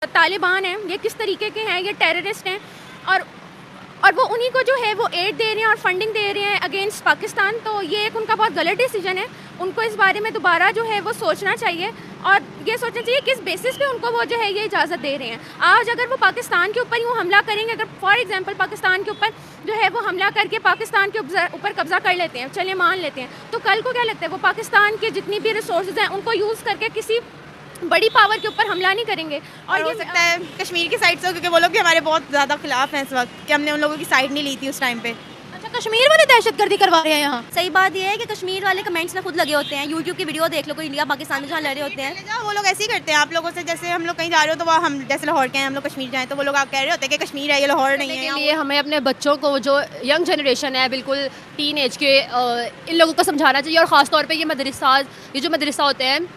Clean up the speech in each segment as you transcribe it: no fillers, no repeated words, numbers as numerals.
तालिबान हैं, ये किस तरीके के हैं, ये टेररिस्ट हैं और वो उन्हीं को जो है वो एड दे रहे हैं और फंडिंग दे रहे हैं अगेंस्ट पाकिस्तान। तो ये एक उनका बहुत गलत डिसीजन है। उनको इस बारे में दोबारा जो है वो सोचना चाहिए और ये सोचना चाहिए किस बेसिस पे उनको वो जो है ये इजाज़त दे रहे हैं। आज अगर वो पाकिस्तान के ऊपर यूँ हमला करेंगे, अगर फॉर एग्जांपल पाकिस्तान के ऊपर जो है वो हमला करके पाकिस्तान के ऊपर कब्ज़ा कर लेते हैं, चलिए मान लेते हैं, तो कल को क्या लगता है वो पाकिस्तान के जितनी भी रिसोर्सेज हैं उनको यूज़ करके किसी बड़ी पावर के ऊपर हमला नहीं करेंगे। और हो सकता है कश्मीर की साइड से, क्योंकि वो लोग भी हमारे बहुत ज़्यादा खिलाफ हैं इस वक्त, कि हमने उन लोगों की साइड नहीं ली थी उस टाइम पे। अच्छा, कश्मीर वाले दहशतगर्दी करवा रहे हैं यहाँ। सही बात यह है कि कश्मीर वाले कमेंट्स में खुद लगे होते हैं। यूट्यूब की वीडियो देख लो, कोई इंडिया पाकिस्तान में जहाँ लड़ रहे होते हैं, वो लोग ऐसे ही करते हैं आप लोगों से। जैसे हम लोग कहीं जा रहे हो तो वहाँ हम जैसे लाहौर के हैं, हम लोग कश्मीर जाएँ तो वो लोग आप कह रहे होते हैं कि कश्मीर है, ये लाहौर नहीं है। लिए हमें अपने बच्चों को, जो यंग जनरेशन है बिल्कुल टीन एज के, इन लोगों को समझाना चाहिए। और ख़ास तौर पे ये जो मदरसा होते हैं,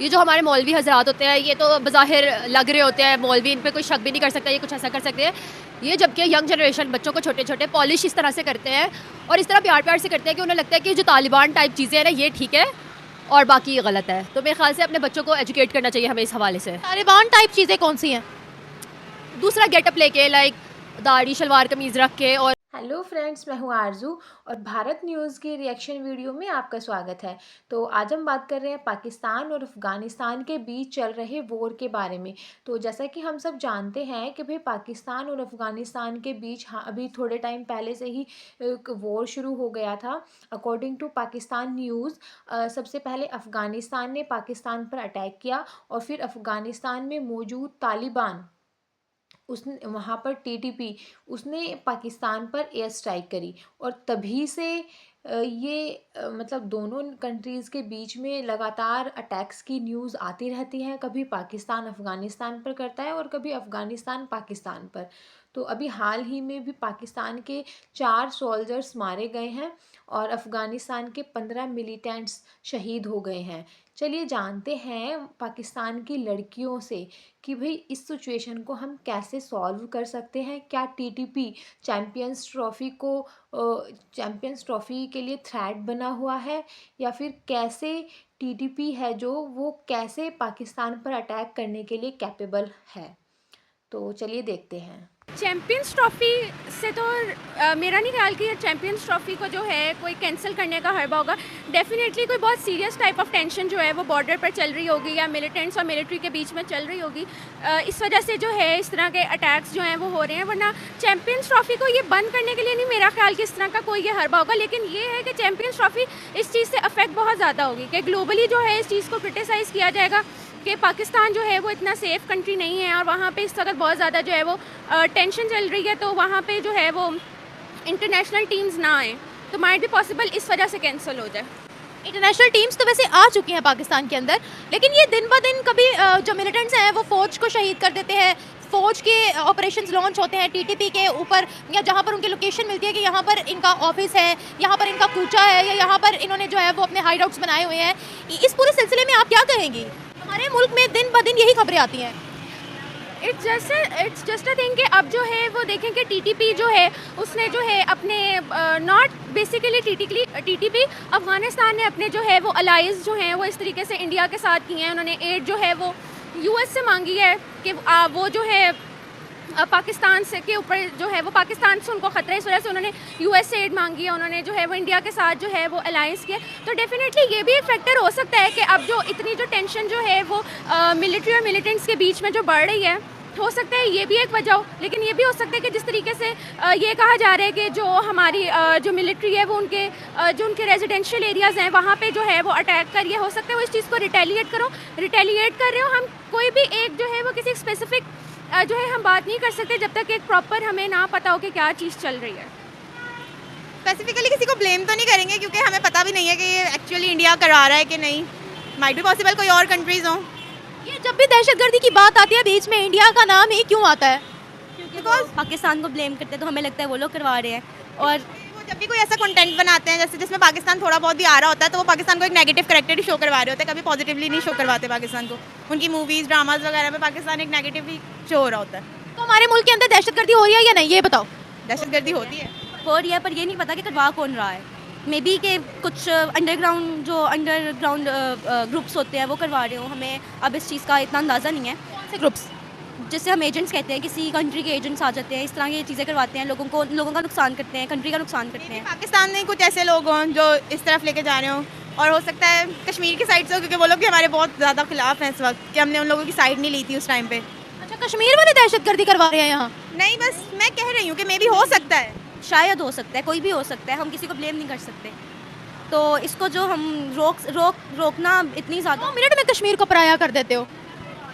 ये जो हमारे मौलवी हजरात होते हैं, ये तो बज़ाहिर लग रहे होते हैं मौलवी, इन पे कोई शक भी नहीं कर सकता ये कुछ ऐसा कर सकते हैं। ये जबकि यंग जनरेशन बच्चों को छोटे छोटे पॉलिश इस तरह से करते हैं और इस तरह प्यार प्यार से करते हैं कि उन्हें लगता है कि जो तालिबान टाइप चीज़ें हैं ना ये ठीक है और बाकी ये गलत है। तो मेरे ख्याल से अपने बच्चों को एजुकेट करना चाहिए हमें इस हवाले से। तालिबान टाइप चीज़ें कौन सी हैं? दूसरा गेटअप लेके, लाइक दाढ़ी शलवार कमीज़ रख के। और हेलो फ्रेंड्स, मैं हूँ आरजू और भारत न्यूज़ के रिएक्शन वीडियो में आपका स्वागत है। तो आज हम बात कर रहे हैं पाकिस्तान और अफ़गानिस्तान के बीच चल रहे वॉर के बारे में। तो जैसा कि हम सब जानते हैं कि भाई पाकिस्तान और अफ़गानिस्तान के बीच अभी थोड़े टाइम पहले से ही एक वॉर शुरू हो गया था। अकॉर्डिंग टू पाकिस्तान न्यूज़, सबसे पहले अफ़गानिस्तान ने पाकिस्तान पर अटैक किया और फिर अफ़गानिस्तान में मौजूद तालिबान, उसने वहाँ पर टीटीपी उसने पाकिस्तान पर एयर स्ट्राइक करी और तभी से मतलब दोनों कंट्रीज़ के बीच में लगातार अटैक्स की न्यूज़ आती रहती हैं। कभी पाकिस्तान अफ़गानिस्तान पर करता है और कभी अफ़गानिस्तान पाकिस्तान पर। तो अभी हाल ही में भी पाकिस्तान के 4 सोल्जर्स मारे गए हैं और अफ़गानिस्तान के 15 मिलिटेंट्स शहीद हो गए हैं। चलिए जानते हैं पाकिस्तान की लड़कियों से कि भाई इस सिचुएशन को हम कैसे सॉल्व कर सकते हैं। क्या टीटीपी चैम्पियंस ट्रॉफ़ी के लिए थ्रेट बना हुआ है, या फिर कैसे टीटीपी है जो वो कैसे पाकिस्तान पर अटैक करने के लिए कैपेबल है। तो चलिए देखते हैं। चैम्पियंस ट्रॉफ़ी से तो मेरा नहीं ख्याल कि चैम्पियंस ट्रॉफ़ी को जो है कोई कैंसिल करने का हर्बा होगा। डेफिनेटली कोई बहुत सीरियस टाइप ऑफ टेंशन जो है वो बॉर्डर पर चल रही होगी या मिलिटेंट्स और मिलिट्री के बीच में चल रही होगी। इस वजह से जो है इस तरह के अटैक्स जो हैं वो हो रहे हैं। वरना चैम्पियंस ट्रॉफ़ी को ये बंद करने के लिए नहीं मेरा ख्याल कि इस तरह का कोई ये हर्बा होगा। लेकिन ये है कि चैम्पियंस ट्रॉफ़ी इस चीज़ से अफेक्ट बहुत ज़्यादा होगी कि ग्लोबली जो है इस चीज़ को क्रिटिसाइज़ किया जाएगा कि पाकिस्तान जो है वो इतना सेफ़ कंट्री नहीं है और वहाँ पे इस वक्त बहुत ज़्यादा जो है वो टेंशन चल रही है। तो वहाँ पे जो है वो इंटरनेशनल टीम्स ना आए तो माइट भी पॉसिबल इस वजह से कैंसिल हो जाए। इंटरनेशनल टीम्स तो वैसे आ चुकी हैं पाकिस्तान के अंदर, लेकिन ये दिन ब दिन कभी जो मिलिटेंट्स हैं वो फ़ौज को शहीद कर देते हैं। फ़ौज के ऑपरेशंस लॉन्च होते हैं टीटीपी के ऊपर, या जहाँ पर उनकी लोकेशन मिलती है कि यहाँ पर इनका ऑफिस है, यहाँ पर इनका कूचा है, या यहाँ पर इन्होंने जो है वो अपने हाइड आउट्स बनाए हुए हैं। इस पूरे सिलसिले में आप क्या कहेंगी? हमारे मुल्क में दिन ब दिन यही खबरें आती हैं। इट्स जस्ट अ थिंग कि अब जो है वो देखें कि टीटीपी जो है उसने जो है अपने नॉट बेसिकली टीटीपी अफ़गानिस्तान ने अपने जो है वो अलाइज जो हैं वो इस तरीके से इंडिया के साथ किए हैं। उन्होंने एड जो है वो यूएस से मांगी है कि वो जो है पाकिस्तान से के ऊपर जो है वो पाकिस्तान से उनको ख़तरा है, इस वजह से उन्होंने यूएस से एड मांगी है। उन्होंने जो है वो इंडिया के साथ जो है वो अलायंस किया। तो डेफिनेटली ये भी एक फैक्टर हो सकता है कि अब जो इतनी जो टेंशन जो है वो मिलिट्री और मिलिटेंट्स के बीच में जो बढ़ रही है, हो सकता है ये भी एक वजह हो। लेकिन ये भी हो सकता है कि जिस तरीके से ये कहा जा रहा है कि जो हमारी जो मिलिट्री है वो उनके रेजिडेंशियल एरियाज़ हैं वहाँ पे जो है वो अटैक करिए, हो सकता है वो इस चीज़ को रिटेलिएट कर रहे हो। हम कोई भी एक जो है वो किसी स्पेसिफिक जो है हम बात नहीं कर सकते जब तक एक प्रॉपर हमें ना पता हो कि क्या चीज़ चल रही है। स्पेसिफिकली किसी को ब्लेम तो नहीं करेंगे क्योंकि हमें पता भी नहीं है कि ये एक्चुअली इंडिया करा रहा है कि नहीं। माइट भी पॉसिबल कोई और कंट्रीज़ हों। ये जब भी दहशतगर्दी की बात आती है बीच में इंडिया का नाम ही क्यों आता है? बिकॉज पाकिस्तान को ब्लेम करते हैं तो हमें लगता है वो लोग करवा रहे हैं। और जब भी कोई ऐसा कंटेंट बनाते हैं जैसे जिसमें पाकिस्तान थोड़ा बहुत भी आ रहा होता है तो वो पाकिस्तान को एक नेगेटिव कैरेक्टर ही शो करवा रहे होते हैं, कभी पॉजिटिवली नहीं शो करवाते पाकिस्तान को। उनकी मूवीज़ ड्रामाज वगैरह में पाकिस्तान एक नेगेटिव ही शो हो रहा होता है। तो हमारे मुल्क के अंदर दहशतगर्दी हो रही है या नहीं, ये बताओ। दहशतगर्दी होती है, हो रही है, पर ये नहीं पता कि करवा कौन रहा है। मे बी के कुछ अंडरग्राउंड ग्रुप्स होते हैं वो करवा रहे हो। हमें अब इस चीज़ का इतना अंदाज़ा नहीं है। कौन से ग्रुप्स? जैसे हम एजेंट्स कहते हैं, किसी कंट्री के एजेंट्स आ जाते हैं, इस तरह की चीज़ें करवाते हैं, लोगों का नुकसान करते हैं, कंट्री का नुकसान करते हैं। पाकिस्तान में कुछ ऐसे लोग हों जो इस तरफ लेके जा रहे हों, और हो सकता है कश्मीर की साइड से हो, क्योंकि वो लोग भी हमारे बहुत ज़्यादा खिलाफ हैं इस वक्त कि हमने उन लोगों की साइड नहीं ली थी उस टाइम पे। अच्छा, कश्मीर वाले दहशतगर्दी करवा रहे हैं यहाँ? नहीं, बस मैं कह रही हूँ कि मे भी हो सकता है। शायद हो सकता है, कोई भी हो सकता है, हम किसी को ब्लेम नहीं कर सकते। तो इसको जो हम रोकना इतनी ज़्यादा, 2 मिनट में कश्मीर को पराया कर देते हो।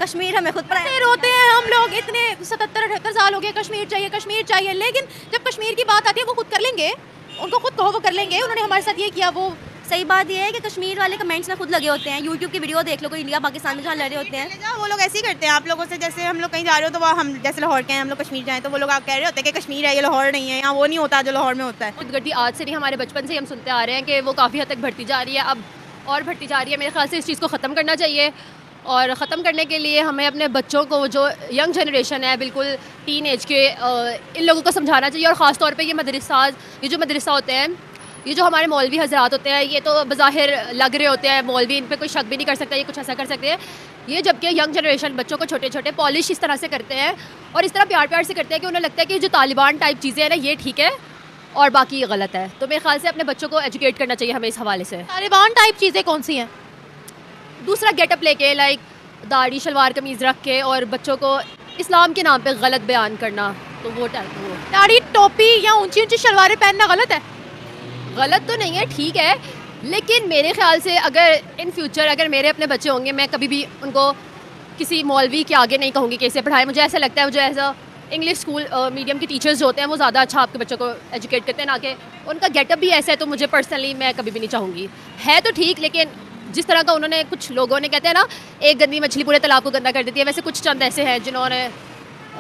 कश्मीर हमें खुद पर ऐसे रोते हैं हम लोग, इतने 77-78 साल हो गए कश्मीर चाहिए, लेकिन जब कश्मीर की बात आती है वो खुद कर लेंगे, उनको खुद कहो वो कर लेंगे, उन्होंने हमारे साथ ये किया वो। सही बात यह है कि कश्मीर वाले कमेंट्स में खुद लगे होते हैं। यूट्यूब की वीडियो देख लो, कोई इंडिया पाकिस्तान में जहाँ लड़ रहे होते हैं। चले जाओ, वो लोग ऐसे ही करते हैं आप लोगों से। जैसे हम लोग कहीं जा रहे हो तो वहाँ हम जैसे लाहौर के हैं, हम लोग कश्मीर जाएँ तो वो लोग आप कह रहे होते हैं कि कश्मीर है, ये लाहौर नहीं है, यहाँ वो नहीं होता जो लाहौर में होता है। गुटगड्डी आज से नहीं, हमारे बचपन से ही हम सुनते आ रहे हैं कि वो काफ़ी हद तक बढ़ती जा रही है, अब और बढ़ती जा रही है। मेरे ख्याल से इस चीज़ को ख़त्म करना चाहिए, और ख़त्म करने के लिए हमें अपने बच्चों को, जो यंग जनरेशन है बिल्कुल टीन एज के, इन लोगों को समझाना चाहिए। और ख़ास तौर पे ये जो मदरसा होते हैं, ये जो हमारे मौलवी हजरात होते हैं, ये तो बज़ाहिर लग रहे होते हैं मौलवी, इन पे कोई शक भी नहीं कर सकता ये कुछ ऐसा कर सकते हैं। ये जबकि यंग जनरेशन बच्चों को छोटे छोटे पॉलिश इस तरह से करते हैं और इस तरह प्यार प्यार से करते हैं कि उन्हें लगता है कि जो तालिबान टाइप चीज़ें हैं ना, ये ठीक है और बाकी ये गलत है। तो मेरे ख्याल से अपने बच्चों को एजुकेट करना चाहिए हमें इस हवाले से। तालिबान टाइप चीज़ें कौन सी हैं? दूसरा गेटअप लेके, लाइक दाढ़ी शलवार कमीज़ रख के, और बच्चों को इस्लाम के नाम पे गलत बयान करना, तो वो दाढ़ी, टोपी या ऊंची ऊंची शलवारें पहनना गलत है? गलत तो नहीं है, ठीक है, लेकिन मेरे ख्याल से अगर इन फ्यूचर अगर मेरे अपने बच्चे होंगे, मैं कभी भी उनको किसी मौलवी के आगे नहीं कहूँगी कि इसे पढ़ाएं। मुझे ऐसा लगता है जो ऐसा इंग्लिश स्कूल मीडियम के टीचर्स जो होते हैं वो ज़्यादा अच्छा आपके बच्चों को एजुकेट करते हैं, ना कि उनका गेटअप भी ऐसा है। तो मुझे पर्सनली मैं कभी भी नहीं चाहूँगी, है तो ठीक, लेकिन जिस तरह का उन्होंने, कुछ लोगों ने कहते हैं ना, एक गंदी मछली पूरे तालाब को गंदा कर देती है, वैसे कुछ चंद ऐसे हैं जिन्होंने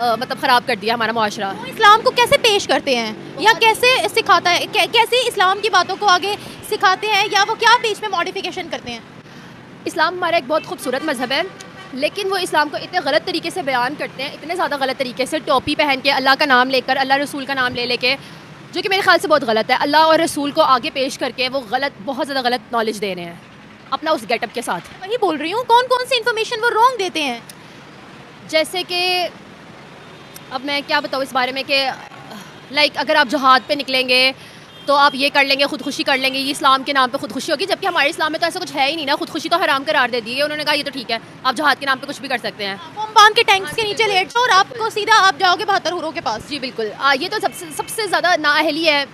मतलब ख़राब कर दिया हमारा मुआशरा। वो इस्लाम को कैसे पेश करते हैं या कैसे सिखाता है, कैसे इस्लाम की बातों को आगे सिखाते हैं, या वो क्या बीच में मॉडिफिकेशन करते हैं? इस्लाम हमारा एक बहुत खूबसूरत मज़हब है, लेकिन वो इस्लाम को इतने गलत तरीके से बयान करते हैं, इतने ज़्यादा गलत तरीके से, टोपी पहन के, अल्लाह का नाम लेकर, अल्लाह रसूल का नाम ले लेके, जो कि मेरे ख्याल से बहुत गलत है। अल्लाह और रसूल को आगे पेश करके वो गलत, बहुत ज़्यादा गलत नॉलेज दे रहे हैं अपना उस गेटअप के साथ। वही बोल रही हूँ, कौन कौन सी इन्फॉर्मेशन वो रॉन्ग देते हैं? जैसे कि अब मैं क्या बताऊँ इस बारे में कि लाइक अगर आप जहाद पे निकलेंगे तो आप ये कर लेंगे, खुदकुशी कर लेंगे, ये इस्लाम के नाम पे खुदकुशी होगी, जबकि हमारे इस्लाम में तो ऐसा कुछ है ही नहीं ना। खुदकुशी तो हराम करार दे दी है उन्होंने, कहा ये तो ठीक है, आप जहाद के नाम पे कुछ भी कर सकते हैं। बम बांध के टैंक्स के नीचे लेट जाओ और आपको सीधा आप जाओगे 72 हुरों के पास। जी बिल्कुल, ये तो सबसे ज़्यादा नाअहली है,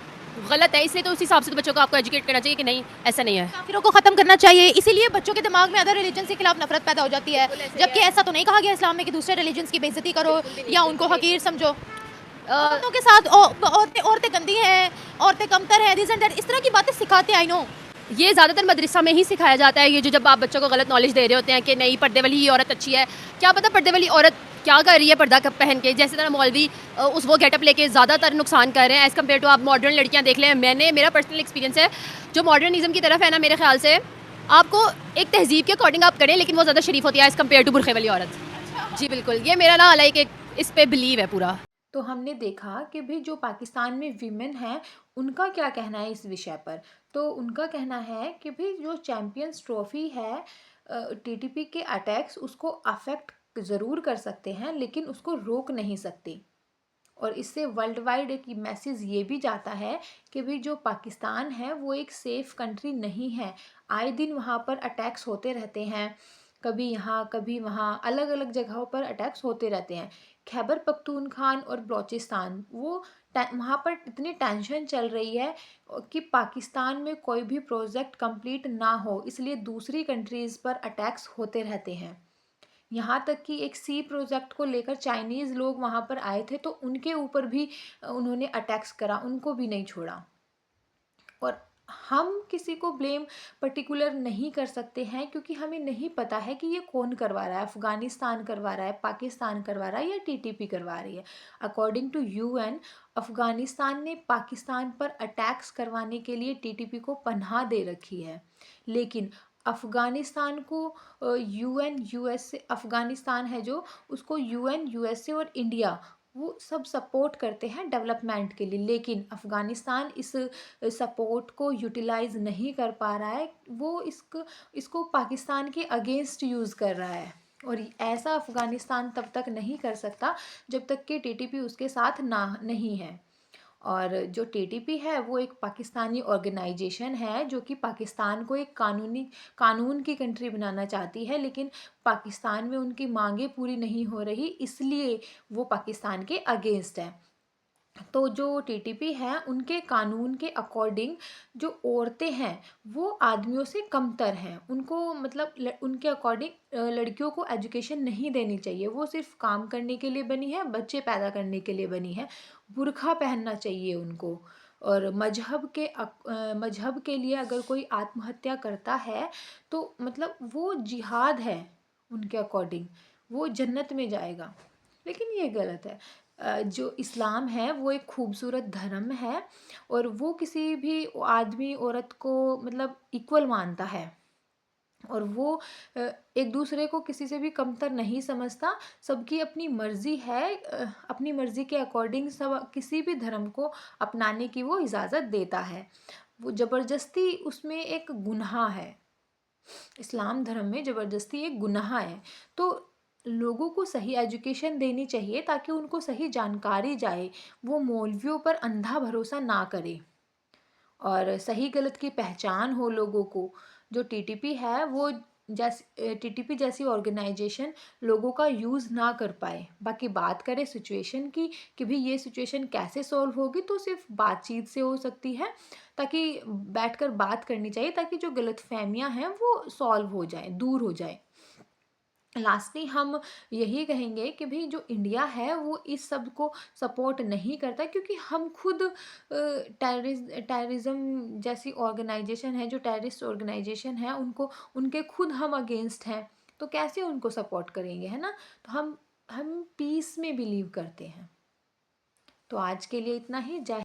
गलत है। इसलिए तो उस हिसाब से तो बच्चों को आपको एजुकेट करना चाहिए कि नहीं, ऐसा नहीं है। काफिरों को खत्म करना चाहिए, इसीलिए बच्चों के दिमाग में अदर रिलीजन के खिलाफ नफरत पैदा हो जाती है, जबकि ऐसा तो नहीं कहा गया इस्लाम में कि दूसरे रिलीजन की बेइज्जती करो या उनको हकीर समझो। औरतों के साथ औरतें गंदी हैं, औरतें कमतर हैं, दिस एंड दैट, इस तरह की बातें सिखाते हैं। आई नो ये ज़्यादातर मदरसा में ही सिखाया जाता है, ये जो जब आप बच्चों को गलत नॉलेज दे रहे होते हैं कि नहीं, पर्दे वाली ही औरत अच्छी है। क्या पता पर्दे वाली औरत क्या कर रही है पर्दा पहन के, जैसे तरह मौलवी उस वो गेटअप लेके ज़्यादातर नुकसान कर रहे हैं एज़ कम्पेयर टू आप मॉडर्न लड़कियाँ देख लें। मेरा पर्सनल एक्सपीरियंस है, जो मॉडर्निज़म की तरफ है ना, मेरे ख्याल से आपको एक तहजीब के अकॉर्डिंग आप करें, लेकिन वो ज़्यादा शरीफ होती है एज़ कम्पेयर टू बुरखे वाली औरत। जी बिल्कुल, ये मेरा ना लाइक एक इस पर बिलीव है पूरा। तो हमने देखा कि भाई जो पाकिस्तान में वीमेन हैं उनका क्या कहना है इस विषय पर। तो उनका कहना है कि भाई जो चैम्पियंस ट्रॉफी है, टीटीपी के अटैक्स उसको अफेक्ट ज़रूर कर सकते हैं, लेकिन उसको रोक नहीं सकते। और इससे वर्ल्ड वाइड एक मैसेज ये भी जाता है कि भाई जो पाकिस्तान है वो एक सेफ़ कंट्री नहीं है। आए दिन वहाँ पर अटैक्स होते रहते हैं, कभी यहाँ कभी वहाँ, अलग अलग जगहों पर अटैक्स होते रहते हैं। खैबर पख्तूनख्वान और बलूचिस्तान, वो वहाँ पर इतनी टेंशन चल रही है कि पाकिस्तान में कोई भी प्रोजेक्ट कंप्लीट ना हो, इसलिए दूसरी कंट्रीज़ पर अटैक्स होते रहते हैं। यहाँ तक कि एक सी प्रोजेक्ट को लेकर चाइनीज़ लोग वहाँ पर आए थे, तो उनके ऊपर भी उन्होंने अटैक्स करा, उनको भी नहीं छोड़ा। और हम किसी को ब्लेम पर्टिकुलर नहीं कर सकते हैं, क्योंकि हमें नहीं पता है कि ये कौन करवा रहा है, अफ़गानिस्तान करवा रहा है, पाकिस्तान करवा रहा है या टीटीपी करवा रही है। अकॉर्डिंग टू यूएन, अफ़गानिस्तान ने पाकिस्तान पर अटैक्स करवाने के लिए टीटीपी को पनाह दे रखी है, लेकिन अफ़गानिस्तान को यूएन, यूएसए, अफ़गानिस्तान है जो, उसको यूएन, यूएसए और इंडिया वो सब सपोर्ट करते हैं डेवलपमेंट के लिए, लेकिन अफ़गानिस्तान इस सपोर्ट को यूटिलाइज़ नहीं कर पा रहा है, वो इसको पाकिस्तान के अगेंस्ट यूज़ कर रहा है। और ऐसा अफ़गानिस्तान तब तक नहीं कर सकता जब तक कि टीटीपी उसके साथ ना नहीं है। और जो टीटीपी है वो एक पाकिस्तानी ऑर्गेनाइजेशन है जो कि पाकिस्तान को एक कानून की कंट्री बनाना चाहती है, लेकिन पाकिस्तान में उनकी मांगें पूरी नहीं हो रही, इसलिए वो पाकिस्तान के अगेंस्ट है। तो जो टीटीपी है उनके कानून के अकॉर्डिंग जो औरतें हैं वो आदमियों से कमतर हैं, उनको मतलब उनके अकॉर्डिंग लड़कियों को एजुकेशन नहीं देनी चाहिए, वो सिर्फ काम करने के लिए बनी है, बच्चे पैदा करने के लिए बनी है, बुर्खा पहनना चाहिए उनको। और मजहब के लिए अगर कोई आत्महत्या करता है तो मतलब वो जिहाद है उनके अकॉर्डिंग, वो जन्नत में जाएगा। लेकिन ये गलत है। जो इस्लाम है वो एक खूबसूरत धर्म है और वो किसी भी आदमी औरत को मतलब इक्वल मानता है, और वो एक दूसरे को किसी से भी कमतर नहीं समझता। सबकी अपनी मर्ज़ी है, अपनी मर्ज़ी के अकॉर्डिंग सब किसी भी धर्म को अपनाने की वो इजाज़त देता है। वो ज़बरदस्ती उसमें एक गुनाह है, इस्लाम धर्म में ज़बरदस्ती एक गुनाह है। तो लोगों को सही एजुकेशन देनी चाहिए ताकि उनको सही जानकारी जाए, वो मौलवियों पर अंधा भरोसा ना करें और सही गलत की पहचान हो लोगों को। जो टीटीपी है वो टीटीपी जैसी ऑर्गेनाइजेशन लोगों का यूज़ ना कर पाए। बाकी बात करें सिचुएशन की कि भी ये सिचुएशन कैसे सॉल्व होगी, तो सिर्फ बातचीत से हो सकती है, ताकि बैठकर बात करनी चाहिए ताकि जो गलतफहमियां हैं वो सॉल्व हो जाए, दूर हो जाए। लास्टली हम यही कहेंगे कि भाई जो इंडिया है वो इस सब को सपोर्ट नहीं करता, क्योंकि हम खुद टेररिज्म जैसी ऑर्गेनाइजेशन है, जो टेररिस्ट ऑर्गेनाइजेशन है, उनके खुद हम अगेंस्ट हैं, तो कैसे उनको सपोर्ट करेंगे, है ना। तो हम पीस में बिलीव करते हैं। तो आज के लिए इतना ही। जय